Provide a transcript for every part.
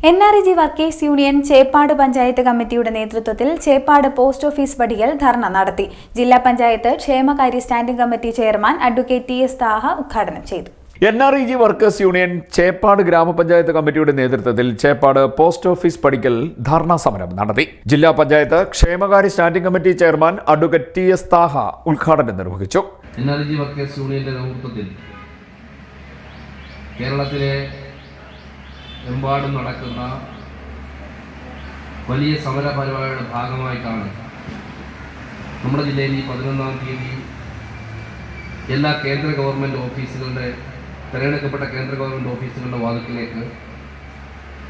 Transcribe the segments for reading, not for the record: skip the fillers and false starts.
NREG workers union Cheppad panchayat കമ്മിറ്റിയുടെ നേതൃത്വത്തിൽ Cheppad post office പടിക്കൽ ധർണ നടത്തി. ജില്ലാ പഞ്ചായത്ത് ക്ഷേമകാര്യ standing committee chairman advocate TS Taha ഉദ്ഘാടനം ചെയ്തു. NREG വർക്കേഴ്സ് യൂണിയൻ ചേപ്പാട് ഗ്രാമപഞ്ചായത്ത് കമ്മിറ്റിയുടെ നേതൃത്വത്തിൽ ചേപ്പാട് പോസ്റ്റ് ഓഫീസ് പടിക്കൽ ധർണാ സമരം നടത്തി. ജില്ലാ പഞ്ചായത്ത് ക്ഷേമകാര്യ standing committee chairman advocate TS Taha ഉദ്ഘാടനം നിർവഹിച്ചു. NREG വർക്കേഴ്സ് യൂണിയന്റെ നേതൃത്വത്തിൽ കേരളത്തിലെ എമ്പാടും നടക്കുന്ന വലിയ സമര പരിപാടിയുടെ ഭാഗമായിട്ടാണ് നമ്മുടെ ജില്ലയിൽ ഈ 11-ാം തീയതി എല്ലാ കേന്ദ്ര ഗവൺമെൻറ് ഓഫീസുകളുടെ തിരഞ്ഞെടുക്കപ്പെട്ട കേന്ദ്ര ഗവൺമെൻറ് ഓഫീസുകളുടെ വാതിൽക്കലേക്ക്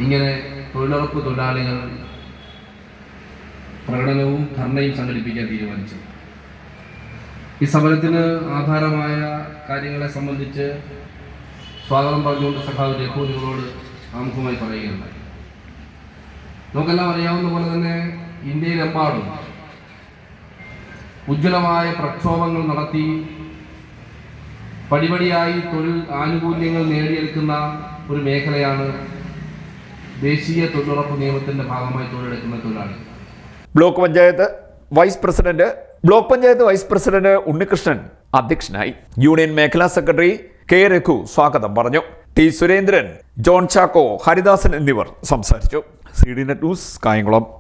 ഇങ്ങനെ തൊഴിലുറപ്പ് തൊഴിലാളികൾ പ്രകടനവും ധർണയും സംഘടിപ്പിക്കാൻ തീരുമാനിച്ചു. ഈ സമരത്തിന് ആധാരമായ കാര്യങ്ങളെ സംബന്ധിച്ച് സ്വാഗതം പറഞ്ഞുകൊണ്ട് സഖാവ് രഘു നിങ്ങളോട് ആമുഖമായി പറയുകയുണ്ടായി. നമുക്കെല്ലാം അറിയാവുന്ന പോലെ തന്നെ ഇന്ത്യയിലെമ്പാടും ഉജ്ജ്വലമായ പ്രക്ഷോഭങ്ങൾ നടത്തി പടിപടിയായി തൊഴിൽ ആനുകൂല്യങ്ങൾ നേടിയെടുക്കുന്ന ഒരു മേഖലയാണ് ദേശീയ തൊഴിലുറപ്പ് നിയമത്തിന്റെ ഭാഗമായി തൊഴിലെടുക്കുന്ന തൊഴിലാളികൾ. Block panchayat vice president Unnikrishnan അധ്യക്ഷനായി. യൂണിയൻ മേഖലാ സെക്രട്ടറി K. രഘു സ്വാഗതം പറഞ്ഞു. T. സുരേന്ദ്രൻ, ജോൺ ചാക്കോ, ഹരിദാസൻ എന്നിവർ സംസാരിച്ചു. CD net news, Kayamkulam.